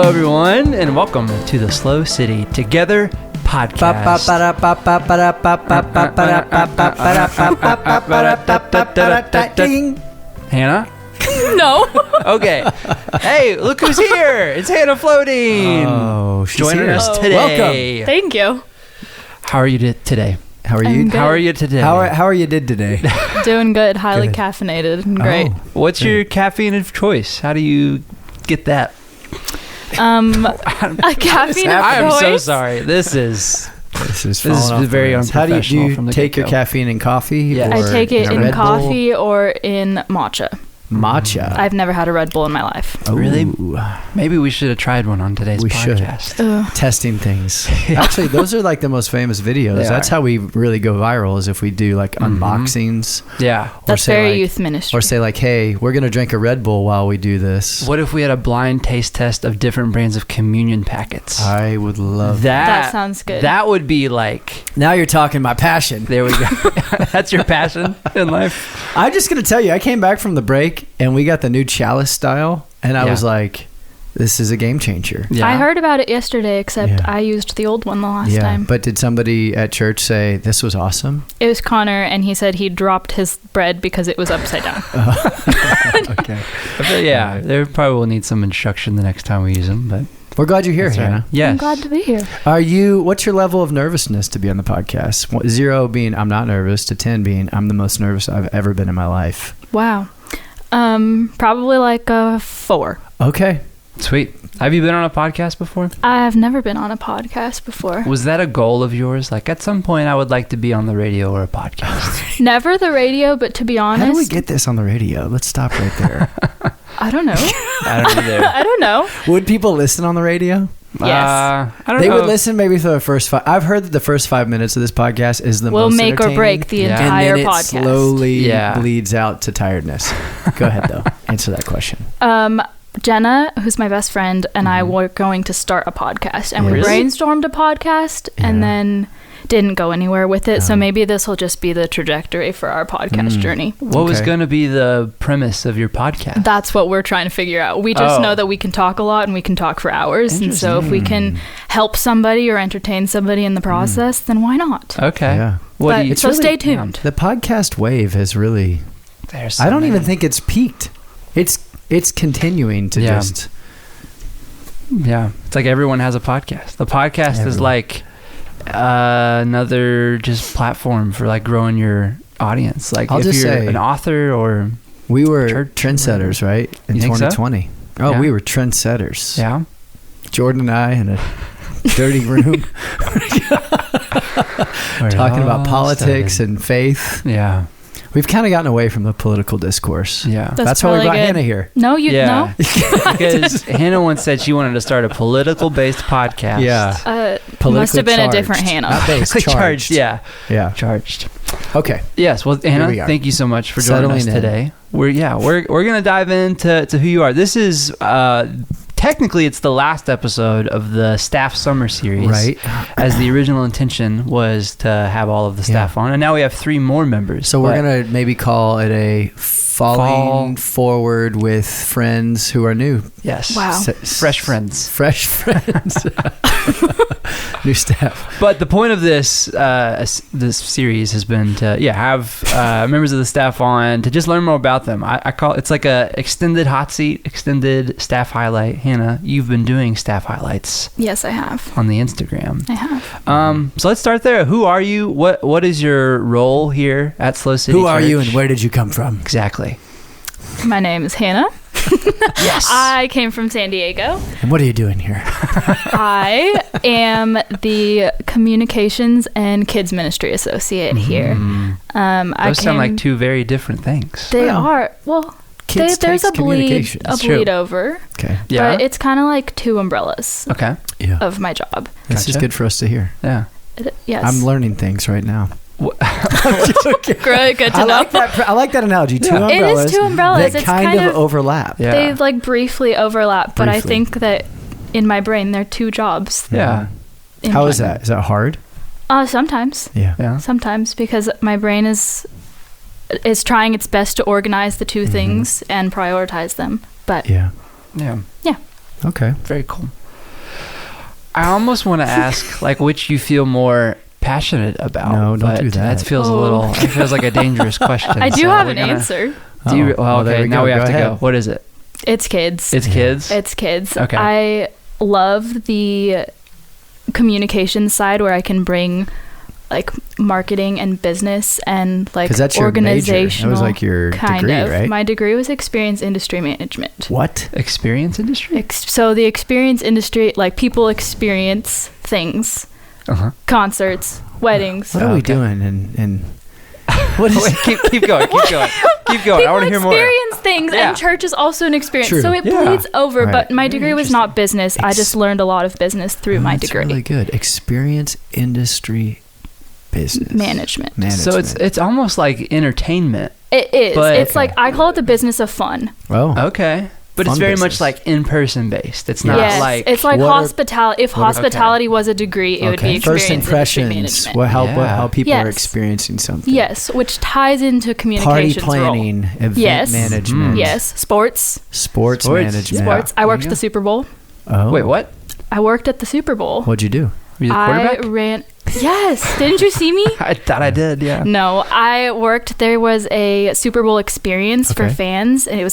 Hello, everyone, and welcome to the SLO City Together Podcast. Hannah? No. Okay. Hey, look who's here. It's Hanna Flodine. Oh, she's joining here. us today. Thank you. How are you today? How are you? I'm good. How are you today? How are you did today? Doing good. Highly Good. caffeinated and great. Oh, What's your caffeine of choice? How do you get that? A caffeine of I am so choice? sorry. This is this is very How do unprofessional you from the take your get-go. caffeine in coffee? Yes. I or take it a in Red Bull? coffee or in matcha. Matcha. I've never had a Red Bull in my life. Really? Ooh, Maybe we should have tried one on today's We should. podcast. testing things. Actually, those are like the most famous videos. They That's are. how we really go viral, is if we do like unboxings. Yeah. Or That's say very like, youth ministry. Or say like, hey, we're going to drink a Red Bull while we do this. What if we had a blind taste test of different brands of communion packets? I would love That sounds good. That would be like, Now you're talking my passion. there we go. That's your passion in life? I'm just going to tell you, I came back from the break and we got the new chalice style. And I Yeah. was like, this is a game changer. Yeah. I heard about it yesterday, except Yeah. I used the old one the last Yeah, time. but did somebody at church say this was awesome? It was Connor, and he said he dropped his bread because it was upside down. Okay. I feel- yeah, they probably will need some instruction the next time we use them, but We're glad you're here, that's all right. Hannah. Yes. I'm glad to be here. What's your level of nervousness to be on the podcast? 0 being I'm not nervous, to 10 being I'm the most nervous I've ever been in my life. Wow. Probably like a 4. Okay. Sweet. Have you been on a podcast before? I've never been on a podcast before. Was that a goal of yours? Like, at some point, I would like to be on the radio or a podcast. Never the radio, but to be honest, How do we get this on the radio? Let's stop right there. I don't know. I don't either. I don't know. Would people listen on the radio? Yes. I don't They know. would listen maybe for the first 5. I've heard that the first 5 minutes of this podcast is the Will most make or entertaining, break the Yeah. entire and then it podcast. slowly Yeah. bleeds out to tiredness. Go ahead, though. Answer that question. Jenna, who's my best friend, and I were going to start a podcast, and we Really? brainstormed a podcast, and Yeah. then didn't go anywhere with it. So Oh. maybe this will just be the trajectory for our podcast journey. What was Okay. going to be the premise of your podcast? That's what we're trying to figure out. We just Oh. know that we can talk a lot and we can talk for hours. And so if we can help somebody or entertain somebody in the process, then why not? Okay. Yeah. What But- do you so stay tuned. The podcast wave has really... There's so I don't even many. think it's peaked. It's continuing to Yeah. just... Yeah, it's like everyone has a podcast. The podcast is Everyone. like another just platform for like growing your audience. Like I'll if just you're say- an author or We were Church- trendsetters, right? In You think so? 2020. Oh, Yeah. we were trendsetters. yeah, Jordan and I in a dirty room talking about politics and faith. yeah, We've kind of gotten away from the political discourse. yeah. That's why we probably brought good. Hannah here. No, you Yeah. know. Because Hannah once said she wanted to start a political-based podcast. Yeah. Must Politically have been a different charged. Hannah. Not based, Charged. charged. Yeah, Yeah. charged. Okay. Yes. Well, Hannah, we are. thank you so much for joining Settling us in. today. We're gonna dive into who you are. This is technically it's the last episode of the staff summer series, Right. as the original intention was to have all of the staff on, and now we have 3 more members. So we're But- going to maybe call it a falling forward with friends who are new. yes, Wow. fresh friends. Fresh friends. New staff. But the point of this this series has been to have members of the staff on to just learn more about them. I call it's like a extended hot seat, extended staff highlight. Hannah, you've been doing staff highlights Yes, I have. on the Instagram. I have. So let's start there. Who are you? What is your role here at SLO City? Who are you Church? and where did you come from? Exactly. My name is Hannah. Yes. I came from San Diego. And what are you doing here? I am the communications and kids ministry associate here. Those sound like 2 very different things. They Well, are. Well, Kids there's takes a bleed communications. True. over. Okay. Yeah. But it's kind of like 2 umbrellas Okay. Yeah. of my job. This is Gotcha. good for us to hear. Yeah. Yes. I'm learning things right now. Good to I know. like that analogy. 2 Yeah. It is umbrellas. 2 umbrellas. That It's kind of overlap. Yeah. They like briefly overlap, but I Briefly. think that in my brain they're 2 jobs. Yeah. in How one. is that? Is that hard? Sometimes. Yeah. Yeah. Sometimes, because my brain is trying its best to organize the 2 things and prioritize them. But Yeah. Yeah. Yeah. Okay. Very cool. I almost want to ask, like, which you feel more passionate about. No, don't do that. That feels a little. It feels like a dangerous question. I do so have we're an gonna- answer. Do you? Oh, Well, there okay. we Now go. we have Go to ahead. go. What is it? It's kids. It's kids. It's kids. Okay. I love the communication side where I can bring like marketing and business and like 'Cause that's your major. organizational. That was like your kind degree, of. right? My degree was experience industry management. What? Experience industry. So the experience industry, like people experience things, concerts, weddings. What are we Okay. doing? And what is? Wait, keep going. Keep going. Keep going. I want to hear more. experience things, Yeah. and church is also an experience. True. So it Yeah. bleeds over. Right. But my degree was not business. I just learned a lot of business through my That's degree. really good. Experience industry business Management. So it's almost like entertainment. It is. But- It's like I call it the business of fun. Oh, Okay. But it's Fun very business. much like in-person based. It's not Yes, like it's like What are- hospitality. If what are- hospitality was a degree, it would be experience First industry impressions. management. How people are Yes. experiencing something. Yes, which ties into Party communications planning, event Yes. management, Mm. Yes, sports. sports management. Sports. I worked There at you the Super Bowl. Oh. Wait, what? I worked at the Super Bowl. What'd you do? Were you the I quarterback? ran. Yes. Didn't you see me? I thought I did. Yeah. No, I worked. There was a Super Bowl experience for Okay. fans, and it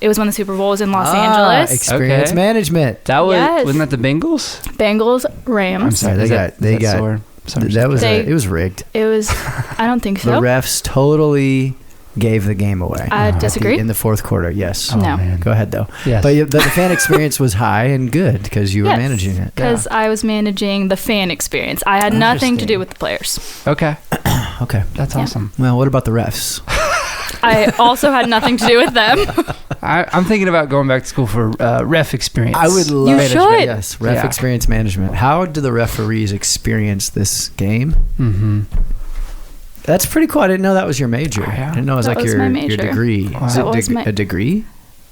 was when the Super Bowl was in Los Ah, Angeles. Experience Okay. management. That was Yes. wasn't that the Bengals? Bengals, Rams. I'm sorry. They is got- that- they is that got- sore? Sorry. That was They- it was rigged. It was. I don't think The so. refs totally gave the game away. I disagree. In the fourth quarter, yes. Oh, No. man. Go ahead though. Yes. But the fan experience was high and good because you were managing it. Because I was managing the fan experience. I had nothing to do Interesting. with the players. Okay. Okay. That's Yeah. awesome. Well, what about the refs? I also had nothing to do with them. I'm thinking about going back to school for ref experience. I would love management. should. Yes, ref Yeah. experience management. How do the referees experience this game? Mm-hmm. That's pretty cool. I didn't know that was your major. Yeah. I didn't know it was That like was your my major. degree. Wow. Is That it was my- a degree?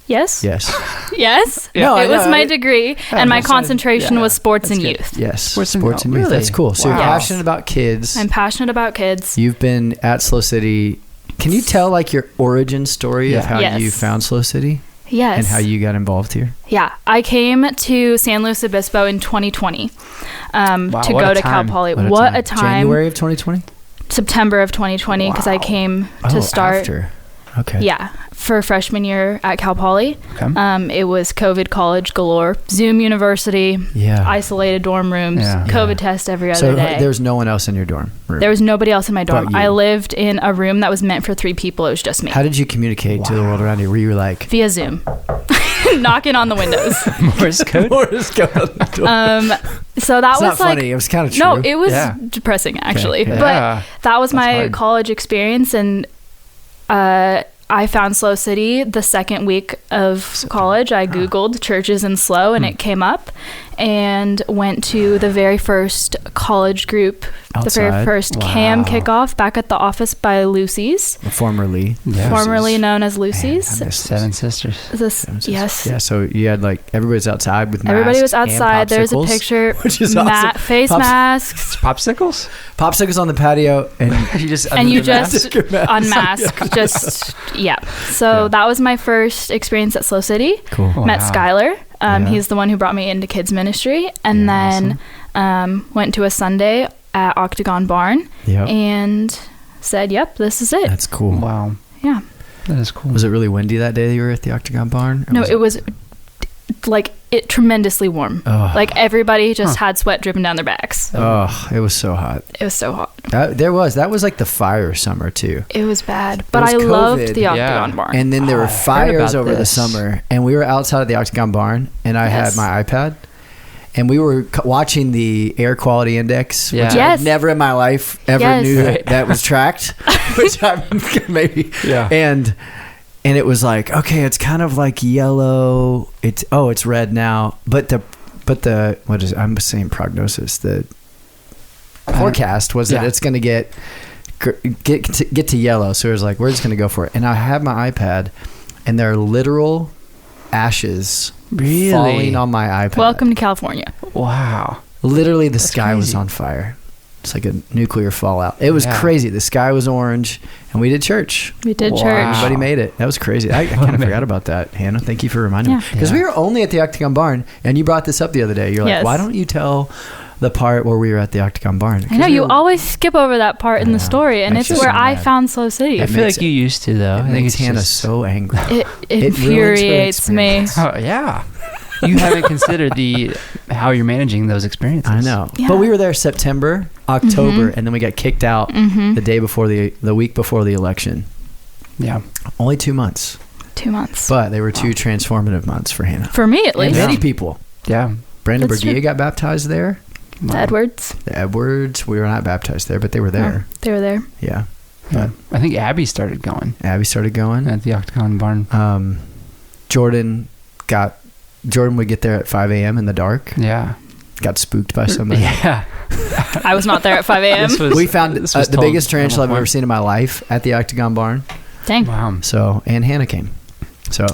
Yes. Yes. Yes. No, I it was know. my degree, and my that's- concentration yeah, was sports and that's good. youth. Yes. Sports Sports and- and youth. really? That's cool. So Wow. you're Yes. passionate about kids. I'm passionate about kids. You've been at SLO City. Can you tell like your origin story of Yeah. how Yes. you found SLO City Yes. and how you got involved here? Yeah, I came to San Luis Obispo in 2020 Wow, to what go a to Cal time. Poly. What a time! January of 2020? September of 2020 because I Wow. came to start. After. Okay. Yeah, for freshman year at Cal Poly. Okay. It was COVID college galore, Zoom university, Yeah. isolated dorm rooms, Yeah. COVID test every other So day. there's no one else in your dorm room. There was nobody else in my dorm. But you. I lived in a room that was meant for 3 people. It was just me. How did you communicate to the world around you? Were you like Via Zoom. Knocking on the windows. Morse code. Morse code? So that It's was not like funny. It was kind of true. no, it was Yeah. depressing actually. Okay. But Yeah. that was my hard. college experience, and I found SLO City the second week of college. I Googled churches in SLO, and it came up, and went to the very first college group, the very Outside? first Wow. CAM kickoff back at the office by Lucy's, Formerly. Yeah. formerly known as Man, Lucy's. I miss Seven sisters. Yes. Yeah, so you had like everybody's outside with masks. Everybody was and outside. There's a popsicles, picture. which is awesome. Face Pops- masks. Popsicles? Popsicles on the patio, and You just And you under the mask? just Mask. unmask. Just, yeah. So Yeah. that was my first experience at SLO City. cool. Wow. Met Skylar. Yeah. He's the one who brought me into kids ministry. And Yeah, then went to a Sunday at Octagon Barn Yep. and said, yep, this is it. That's cool. Wow. Yeah. That is cool. Was it really windy that day that you were at the Octagon Barn? Or No, it was like tremendously warm. Oh. Like everybody just had sweat dripping down their backs. Oh, it was so hot. It was so hot. That was like the fire summer too. It was bad. But was I loved COVID. the Octagon Yeah. Barn. And then there were I heard fires about over the this. summer, and we were outside of the Octagon Barn, and I Yes. had my iPad, and we were watching the air quality index, Yeah. which Yes. I never in my life ever Yes. knew Right. that was tracked, which I maybe, Yeah. and it was like, okay, it's kind of like yellow. It's red now, but the what is I'm saying prognosis the forecast was that Yeah. it's going to get to yellow. So it was like, we're just going to go for it. And I have my iPad, and there are literal ashes Really? falling on my iPad. Welcome to California. Wow. Literally, the That's sky was crazy. on fire. It's like a nuclear fallout. It was crazy. The sky was orange, and we did church. We did church. Everybody made it. That was crazy. I kind of forgot about that, Hannah. Thank you for reminding me. Because we were only at the Octagon Barn, and you brought this up the other day. You're like, why don't you tell the part where we were at the Octagon Barn? I know, you always skip over that part in the story, and it's where I found SLO City. I feel like you used to, though. I think Hannah so angry. It infuriates me. Oh, yeah. You haven't considered how you're managing those experiences. I know. Yeah. But we were there September, October, and then we got kicked out the day before the week before the election. Yeah. Only 2 months. 2 months. But they were 2 transformative months for Hannah. For me, at least. And many people. Yeah. Brandon Bergia got baptized there. The Edwards. The Edwards. We were not baptized there, but they were there. Oh, they were there. Yeah. But I think Abby started going. Abby started going. At the Octagon Barn. Jordan would get there at 5 a.m. in the dark. Yeah. Got spooked by somebody. Yeah. I was not there at 5 a.m. We found the biggest tarantula I've ever seen in my life at the Octagon Barn. Dang. Wow. So, and Hannah came. So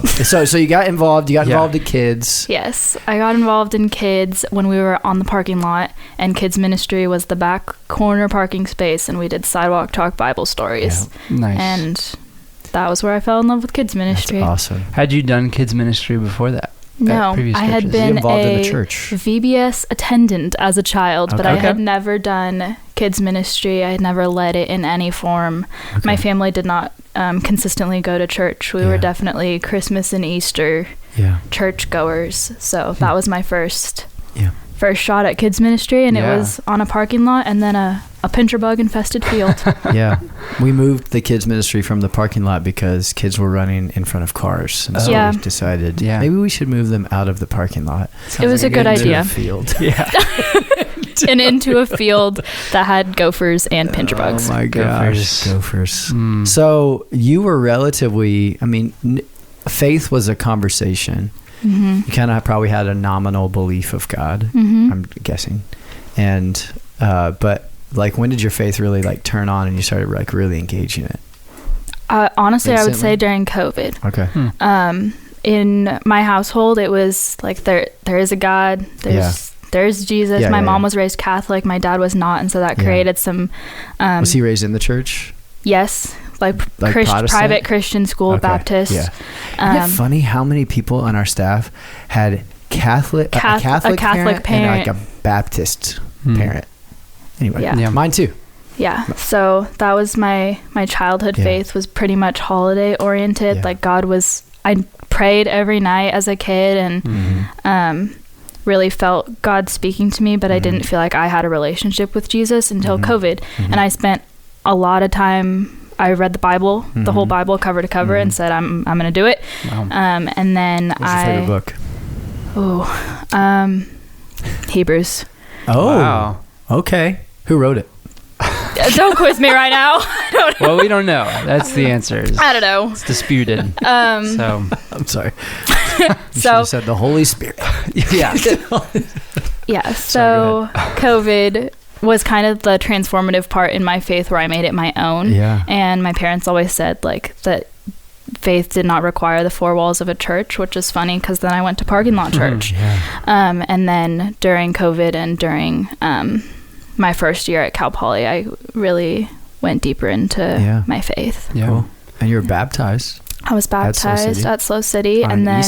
you got involved. You got involved in kids. Yes, I got involved in kids when we were on the parking lot, and kids ministry was the back corner parking space, and we did sidewalk talk Bible stories. Yeah. Nice. And that was where I fell in love with kids ministry. That's awesome. Had you done kids ministry before that? No, I had been involved a in the church. VBS attendant as a child, but I had never done kids ministry. I had never led it in any form. Okay. My family did not consistently go to church. We were definitely Christmas and Easter church goers. So that was my first shot at kids ministry, and it was on a parking lot and then a pincher bug infested field. Yeah. We moved the kids ministry from the parking lot because kids were running in front of cars. And so we decided maybe we should move them out of the parking lot. It was a good idea. Field. Yeah. And into a field that had gophers and pincher bugs. Oh my gosh. Gophers. So you were relatively, faith was a conversation. Mm-hmm. You kind of probably had a nominal belief of God, I'm guessing. And, but like, when did your faith really like turn on and you started like really engaging it? Honestly, instantly? I would say during COVID. Okay. In my household, it was like, there is a God, there's Jesus. My mom was raised Catholic. My dad was not. And so that created some... was he raised in the church? Yes. Like private Christian school, Baptist. Yeah. Isn't it funny how many people on our staff had a Catholic parent and like a Baptist parent? Anyway, mine too. Yeah. So that was my childhood faith was pretty much holiday oriented. Like I prayed every night as a kid and really felt God speaking to me, but I didn't feel like I had a relationship with Jesus until COVID. And I spent a lot of time, I read the Bible, the whole Bible cover to cover, and said, I'm going to do it. Wow. And then What's your favorite book? Hebrews. Oh, wow. Okay. Who wrote it? Don't quiz me right now. I don't know. Well, we don't know. That's the answer. I don't know. It's disputed. So I'm sorry. You should have said the Holy Spirit. Yeah. Yeah. So COVID was kind of the transformative part in my faith where I made it my own. Yeah. And my parents always said like that faith did not require the four walls of a church, which is funny because then I went to parking lot church. And then during COVID and during my first year at Cal Poly, I really went deeper into my faith. Yeah. Cool. And you were baptized. I was baptized at SLO City. And then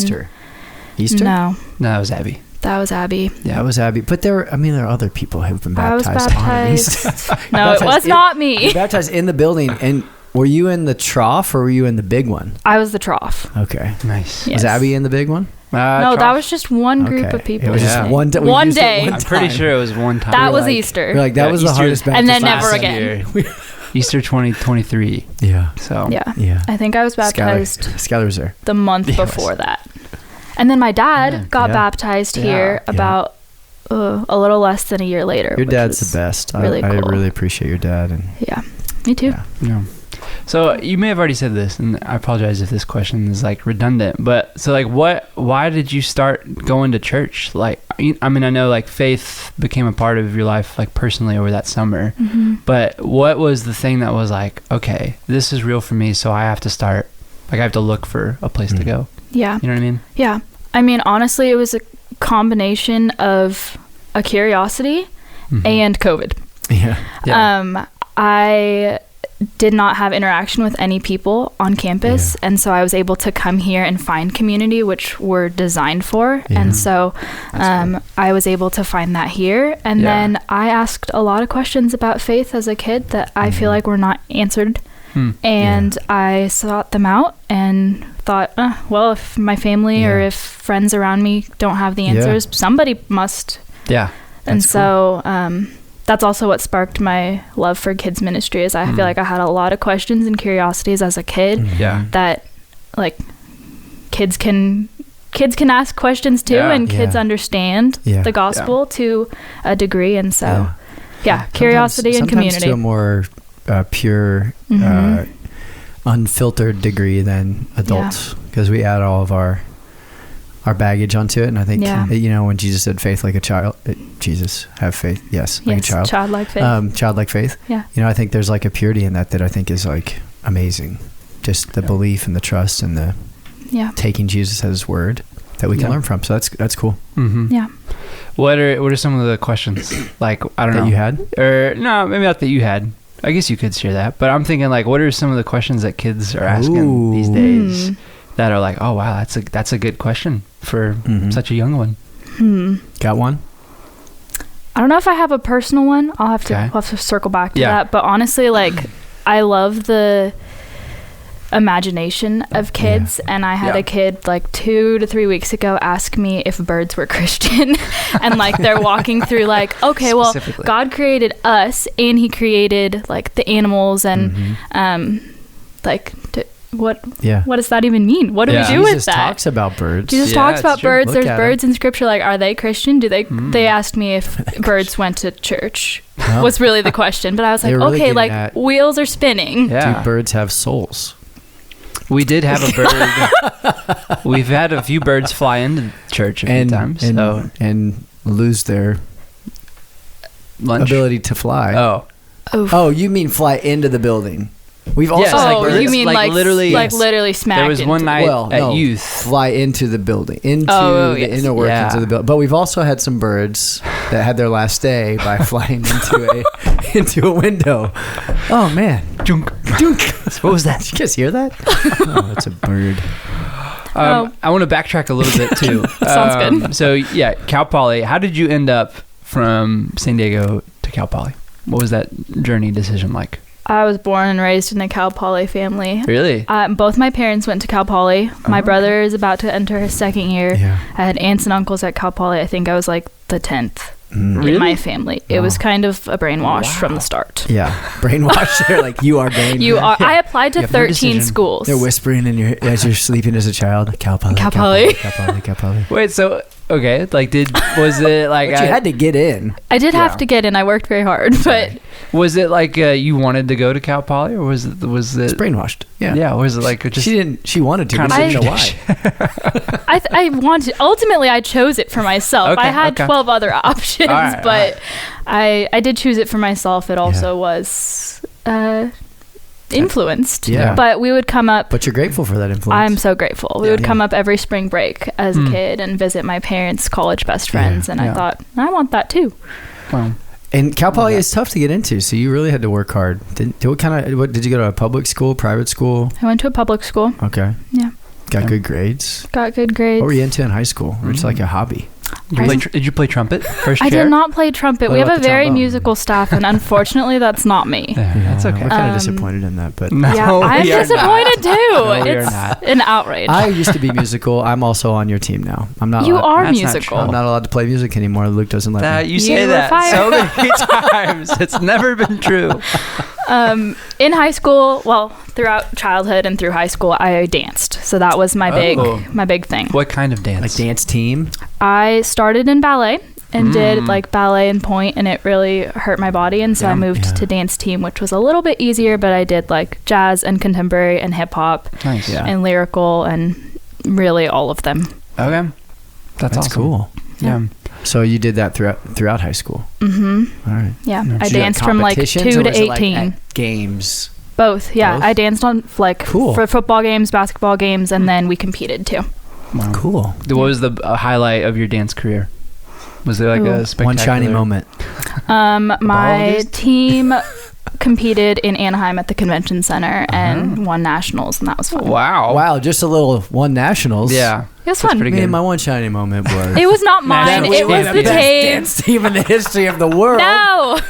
Easter? No, that was Abby. That was Abby. Yeah, it was Abby. But there are other people who've been baptized. I was baptized. No, it was not me. You baptized in the building. And were you in the trough or were you in the big one? I was the trough. Okay. Nice. Yes. Was Abby in the big one? No, trough. that was just one group of people. It was just one day. One day. I'm pretty sure it was one time. That was Easter. We're like, that was the hardest baptism. And then never again. Easter 2023. Yeah. So. Yeah. I think I was baptized. Skylar was there. The month before that. And then my dad got baptized here about a little less than a year later. Your dad's the best. Really cool. I really appreciate your dad. And yeah, me too. Yeah. So you may have already said this, and I apologize if this question is like redundant, but so like why did you start going to church? Like, I mean, I know like faith became a part of your life, like personally over that summer, but what was the thing that was like, okay, this is real for me, so I have to start, like I have to look for a place to go. Yeah. You know what I mean? Yeah. I mean, honestly, it was a combination of a curiosity and COVID. I did not have interaction with any people on campus, and so I was able to come here and find community, which we're designed for. And so I was able to find that here. And then I asked a lot of questions about faith as a kid that I feel like were not answered. And I sought them out and thought, well, if my family or if friends around me don't have the answers, somebody must. And so that's also what sparked my love for kids ministry, is I feel like I had a lot of questions and curiosities as a kid that like kids can ask questions too, and kids understand the gospel to a degree. And so curiosity and community. Sometimes to a more pure, unfiltered degree than adults, because we add all of our baggage onto it. And I think, when Jesus said faith like a child, Jesus, have faith. Yes. Like a child. Childlike faith. Childlike faith. Yeah. I think there's like a purity in that I think is like amazing. Just the belief and the trust and the taking Jesus at his word that we can learn from. So that's cool. Yeah. What are some of the questions like, I don't know, that you had? Or no, maybe not that you had. I guess you could share that, but I'm thinking like, what are some of the questions that kids are asking these days that are like, oh wow, that's a good question for such a young one? Got one? I don't know if I have a personal one. I'll have to circle back to that. But honestly, like, I love the imagination of kids, and I had a kid like 2 to 3 weeks ago ask me if birds were Christian. And like they're walking through like, okay, well, God created us and he created like the animals and what does that even mean? What do we do with that? Jesus talks about birds. Jesus talks about birds. There's birds in scripture. Like, are they Christian? Do they? They asked me if birds went to church. Was really the question. But I was like, really, okay, like wheels are spinning. Do birds have souls? We did have a bird. We've had a few birds fly into church a few times. And lose their ability to fly. Oh, you mean fly into the building? We've also you mean like literally smacked. There was one night at youth, fly into the building, into the inner workings of the building. But we've also had some birds that had their last day by flying into a window. Oh man, junk. What was that? Did you guys hear that? Oh, it's a bird. I want to backtrack a little bit too. Sounds good. So Cal Poly. How did you end up from San Diego to Cal Poly? What was that journey decision like? I was born and raised in a Cal Poly family. Really? Both my parents went to Cal Poly. My brother is about to enter his second year. Yeah. I had aunts and uncles at Cal Poly. I think I was like the 10th in my family. It was kind of a brainwash from the start. Yeah. Brainwash. They're like, you are going. You are. I applied to 13 schools. They're whispering in your as you're sleeping as a child. Cal Poly. Cal Poly. Cal Poly. Cal Poly. Wait, so... Okay, like was it like... But you had to get in. I did have to get in. I worked very hard, but... Was it like you wanted to go to Cal Poly, or was it... It's brainwashed. Yeah. Yeah, was it like just... She wanted to, but she didn't know why. I wanted... Ultimately, I chose it for myself. I had 12 other options, but I did choose it for myself. It also was... influenced, but we would come up. But you're grateful for that influence. I'm so grateful. We would come up every spring break as a kid and visit my parents' college best friends, and I thought, I want that too. Wow. And Cal Poly is tough to get into, so you really had to work hard. Did you go to a public school, private school? I went to a public school. Okay. Yeah. Got good grades. Got good grades. What were you into in high school? Or it's like a hobby? Did you play trumpet first year? I did not play trumpet. We have a very musical staff, and unfortunately, that's not me. That's okay. We're kind of disappointed in that, but I'm disappointed too. It's an outrage. I used to be musical. I'm also on your team now. I'm not. You are musical. I'm not allowed to play music anymore. Luke doesn't let me. You say that so many times. It's never been true. In high school, throughout childhood and through high school, I danced. So that was my big thing. What kind of dance? Like dance team? I started in ballet and did like ballet and point, and it really hurt my body. And so I moved to dance team, which was a little bit easier, but I did like jazz and contemporary and hip hop and lyrical and really all of them. Okay. That's awesome. Cool. Yeah. So you did that throughout high school? Mm-hmm. All right. Yeah. I danced from like 2 to 18. Like games? Both. Yeah. I danced on like for football games, basketball games, and then we competed too. Wow. Cool. What was the highlight of your dance career? Was there like a spectacular... One shiny moment? My team competed in Anaheim at the convention center and won nationals, and that was fun. Wow, just a little one nationals. Yeah. It was fun. Man, my one shiny moment was... It was not mine. It was the dance team in the history of the world. No.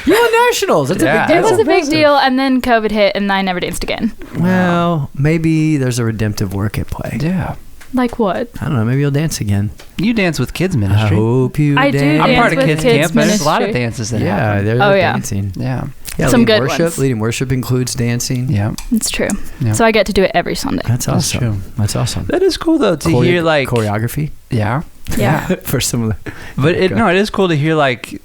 You won nationals. That's a big deal. It was a big deal, and then COVID hit, and I never danced again. Well, maybe there's a redemptive work at play. Yeah. Like what? I don't know. Maybe you'll dance again. You dance with kids ministry. I hope you I do dance. I'm dance part of with kids kids camp. There's a ministry. lot of dances that happen. There's dancing. Yeah. Some leading good worship. ones. Leading worship includes dancing. Yeah. It's true. Yeah. So I get to do it every Sunday. That's awesome. true. That's awesome. That is cool though to hear like choreography. Yeah. Yeah. For some of the. But it is cool to hear like.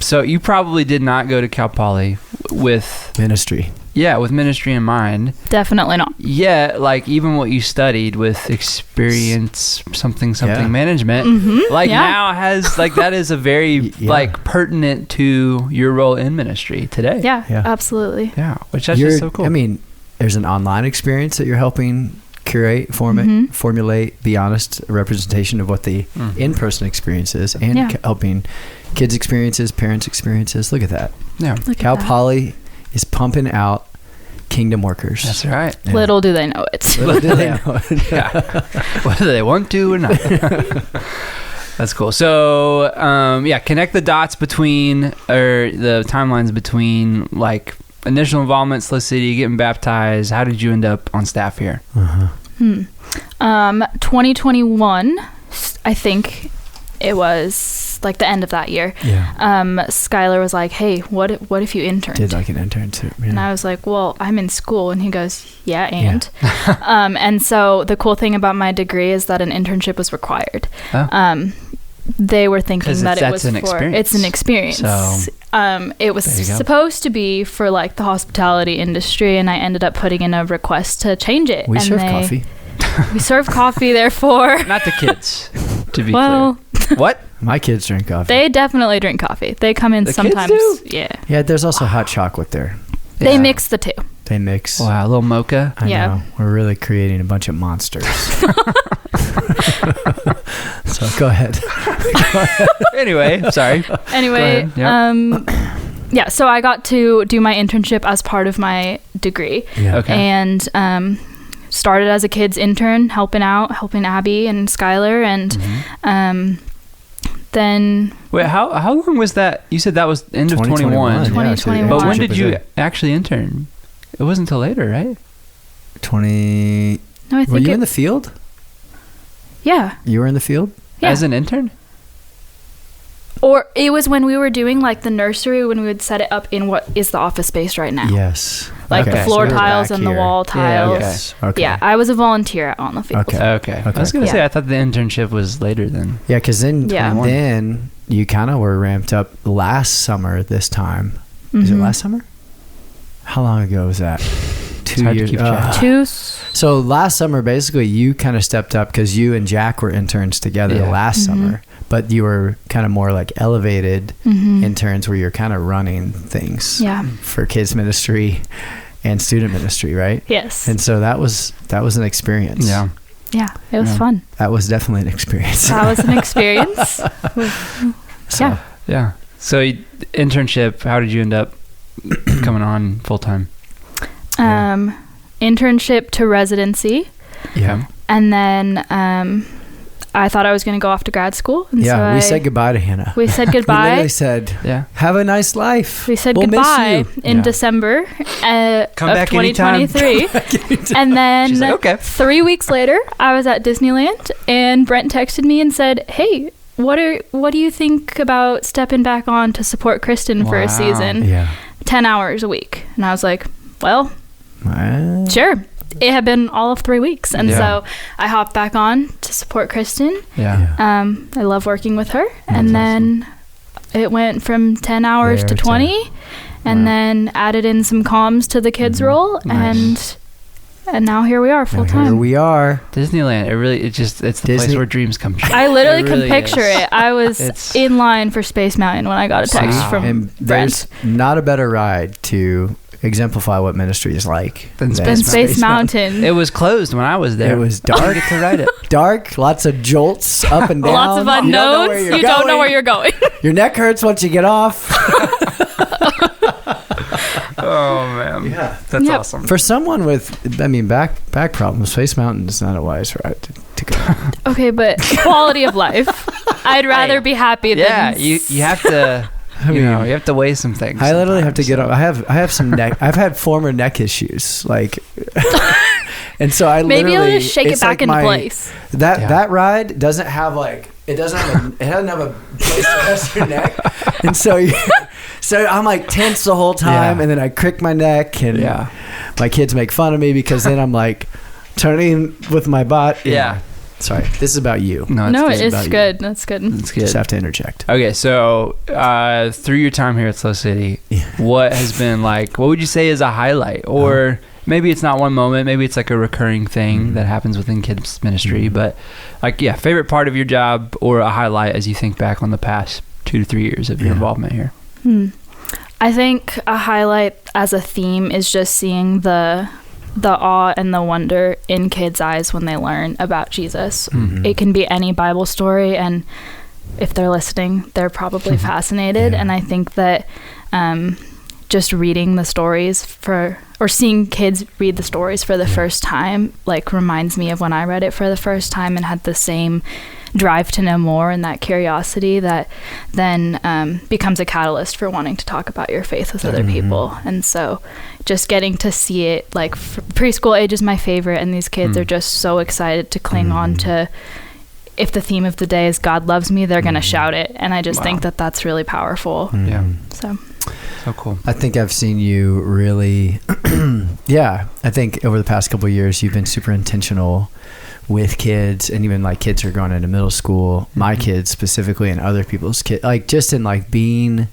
So you probably did not go to Cal Poly with ministry. Yeah, with ministry in mind. Definitely not. Yeah, like even what you studied with experience something management, like now has like that is a very like pertinent to your role in ministry today. Yeah, absolutely. Yeah, which that's just so cool. I mean, there's an online experience that you're helping curate, formulate, be honest, a representation of what the in-person experience is, and helping kids' experiences, parents' experiences. Look at that. Yeah, Cal Poly is pumping out kingdom workers. That's right. Yeah. Little do they know it. Little do they know it. Yeah. Whether they want to or not. That's cool. So, connect the dots between, or the timelines between, like, initial involvement, SLO City, getting baptized. How did you end up on staff here? 2021, I think it was like the end of that year. Yeah. Skylar was like, "Hey, what if you interned?" Did like an intern too. Yeah. And I was like, "Well, I'm in school." And he goes, "Yeah, and." And so the cool thing about my degree is that an internship was required. Oh. They were thinking that it was it's an experience. So, it was supposed to be for like the hospitality industry, and I ended up putting in a request to change it. We serve coffee. We serve coffee, therefore. Not the kids, to be clear. What? My kids drink coffee. They definitely drink coffee. They come in sometimes. Kids do? Yeah. Yeah, there's also hot chocolate there. They mix the two. They mix. Wow, a little mocha. I know. We're really creating a bunch of monsters. So go ahead. Anyway, sorry. Anyway, so I got to do my internship as part of my degree. Yeah. Okay. And started as a kids intern, helping Abby and Skylar, and then... Wait, how long was that? You said that was end of 2021. 2021. But when did you actually intern? It wasn't until later, right? No, I think were you in the field? Yeah. You were in the field? Yeah. As an intern? Or it was when we were doing like the nursery, when we would set it up in what is the office space right now. Yes. Like the floor tiles and the wall tiles. Yes. Okay. Yeah, I was a volunteer on the field. Okay. I was going to say, I thought the internship was later then. Yeah, because then you kind of were ramped up last summer this time. Is it last summer? How long ago was that? 2 years. So last summer, basically, you kind of stepped up because you and Jack were interns together last summer, but you were kind of more like elevated interns where you're kind of running things for kids ministry and student ministry, right? Yes. And so that was an experience. Yeah, it was fun. That was definitely an experience. That was an experience. So internship, how did you end up coming on full time? Internship to residency. Yeah. And then I thought I was going to go off to grad school. And so we said goodbye to Hannah. We said goodbye. We literally said, have a nice life. We said goodbye in December of 2023. And then she's like, okay. 3 weeks later, I was at Disneyland, and Brent texted me and said, "Hey, what do you think about stepping back on to support Kristen for a season? 10 hours a week." And I was like, well, sure. It had been all of 3 weeks, and so I hopped back on to support Kristen. I love working with her. And then it went from 10 hours to 20, and then added in some comms to the kids role. And now here we are full time. Here we are. Disneyland. It's the place where dreams come true. I literally can picture it. I was in line for Space Mountain when I got a text from and Brent. There's not a better ride to exemplify what ministry is like Than Than Space Mountain. It was closed when I was there. It was I didn't dark. get to ride it. Dark, lots of jolts up and down. Lots of unknowns. You don't know where you're going. Your neck hurts once you get off. Oh man, Yeah. that's Yep. awesome. For someone with, I mean, back problems, Space Mountain is not a wise ride to go. Okay, but quality of life. I'd rather be happy than... Yeah, you have to. You know, you have to weigh some things. I literally have to get sometimes, up. I have some neck. I've had former neck issues, like, and so I Maybe literally you'll just shake it it's back like into place. That ride doesn't have like it doesn't have a place to rest your neck, and so I'm like tense the whole time, Yeah. and then I crick my neck, and Yeah. my kids make fun of me because then I'm like turning with my butt. Yeah. Sorry, this is about you. No, it's it's about you. good. That's good. It's good. Just have to interject. Okay, so through your time here at SLO City, Yeah. what has been like? What would you say is a highlight, or maybe it's not one moment, maybe it's like a recurring thing that happens within kids ministry, but like, yeah, favorite part of your job or a highlight as you think back on the past 2 to 3 years of your involvement here? I think a highlight as a theme is just seeing the awe and the wonder in kids' eyes when they learn about Jesus. Mm-hmm. It can be any Bible story, and if they're listening, they're probably fascinated. Yeah. And I think that just reading the stories or seeing kids read the stories for the first time, like, reminds me of when I read it for the first time and had the same drive to know more and that curiosity that then becomes a catalyst for wanting to talk about your faith with other people. And so just getting to see it, like, preschool age is my favorite, and these kids are just so excited to cling on to, if the theme of the day is God loves me, they're going to shout it. And I just think that that's really powerful. Yeah. So cool. I think I've seen you really, I think over the past couple of years, you've been super intentional with kids, and even like kids who are going into middle school, my kids specifically, and other people's kids, like just in like being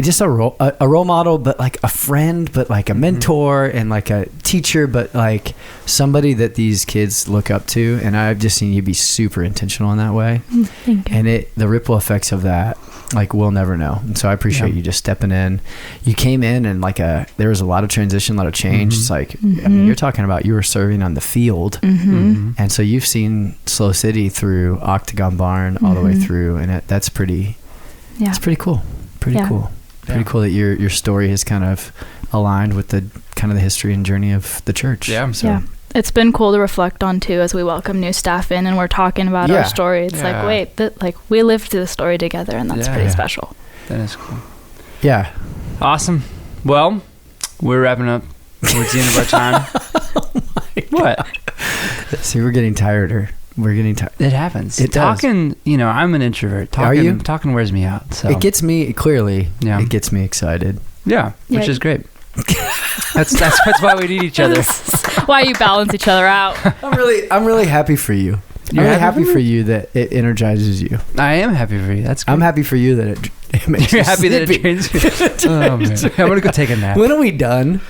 just a role model, but like a friend, but like a mentor and like a teacher, but like somebody that these kids look up to. And I've just seen you be super intentional in that way. thank you. And the ripple effects of that, like, we'll never know. And so I appreciate you just stepping in. You came in and like there was a lot of transition, a lot of change. It's like, I mean, you're talking about you were serving on the field. And so you've seen SLO City through Octagon Barn all the way through. And that's pretty, it's pretty cool. Pretty cool. Pretty cool that your story has kind of aligned with the kind of the history and journey of the church. Yeah. So It's been cool to reflect on too as we welcome new staff in and we're talking about our story. It's like, wait, we lived through the story together, and that's pretty special. That is cool. Yeah. Awesome. Well, we're wrapping up towards the end of our time. What? See, we're getting tireder. We're getting tired. It happens. It does. Talking, I'm an introvert. Talking, Are you? Talking wears me out. So It gets me, clearly, Yeah. it gets me excited. yeah, which Yeah. is great. That's why we need each other. Why you balance each other out. I'm really happy for you. You're I'm really happy happy for for you that it energizes you. I am happy for you. That's great. I'm happy for you that it makes You're you happy that it sleepy. trains you. Oh, man. I'm gonna go take a nap. When are we done?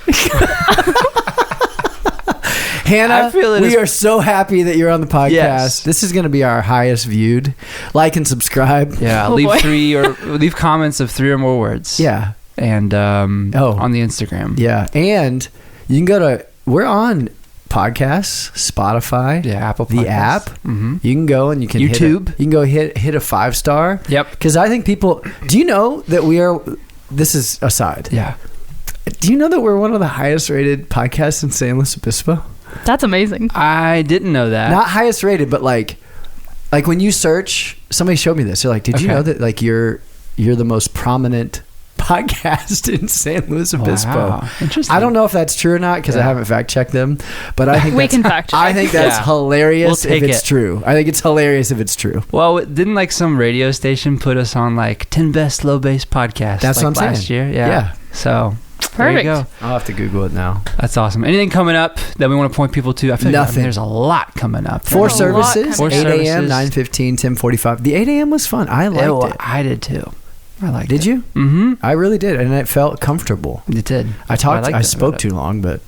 Hannah, I feel it we is- are so happy that you're on the podcast. Yes. This is going to be our highest viewed. Like and subscribe. Yeah, Oh, leave boy. 3 or leave comments of 3 or more words. Yeah. And on the Instagram. Yeah. And you can go to, we're on podcasts, Spotify, Yeah, Apple the Podcasts. app. Mm-hmm. You can go and you can YouTube. you can go hit a 5-star. Yep. Because I think people, do you know that we are, this is aside. Yeah. Do you know that we're one of the highest rated podcasts in San Luis Obispo? That's amazing. I didn't know that. Not highest rated, but like when you search, somebody showed me this. They're like, did you Okay. know that like you're the most prominent podcast in San Luis Obispo? Wow. Interesting. I don't know if that's true or not because I haven't fact checked them, but I think We can fact check. I think that's Yeah. hilarious We'll if take it's it. true. I think it's hilarious if it's true. Well, didn't like some radio station put us on like 10 best slow bass podcasts? That's like what I'm last saying. year. Yeah. So there you Perfect. go. I'll have to Google it now. That's awesome. Anything coming up that we want to point people to? I feel Nothing. like there's a lot coming up. Four There's a lot services, coming 8 up. a.m., 9:15, 10:45. The 8 a.m. was fun. I liked it. I did too. I liked Did it. you? Mm-hmm. I really did, and it felt comfortable. It did. I spoke too long, but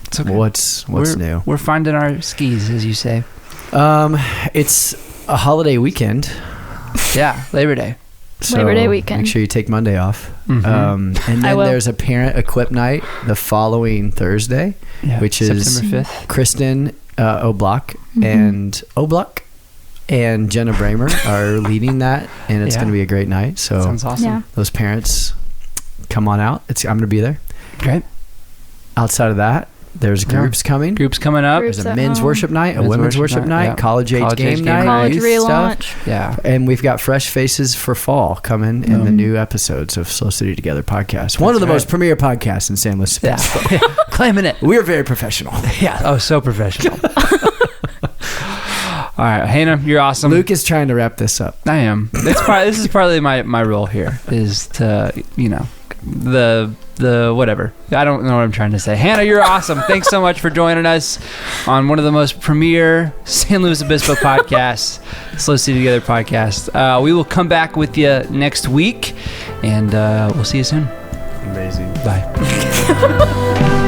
It's okay. what's new? We're finding our skis, as you say. It's a holiday weekend. Yeah, Labor Day. So Labor Day weekend. Make sure you take Monday off. Mm-hmm. And then there's a parent equip night the following Thursday, which is September 5th. Kristen O'Block and Jenna Bramer are leading that, and it's going to be a great night. So sounds awesome. Those parents, come on out. I'm going to be there. Great. Outside of that, there's groups coming. Groups coming up. There's a men's worship night, a women's worship night, college age game night, college relaunch. Stuff. Yeah. And we've got fresh faces for fall coming in the new episodes of SLO City Together podcast. One of the most premier podcasts in San Luis Obispo. Claiming it. We are very professional. Yeah. Oh, so professional. All right, Hannah, you're awesome. Luke is trying to wrap this up. I am. This is partly my role here is to, the whatever. I don't know what I'm trying to say. Hannah, you're awesome. Thanks so much for joining us on one of the most premier San Luis Obispo podcasts, SLO City Together podcast. We will come back with you next week, and we'll see you soon. Amazing. Bye.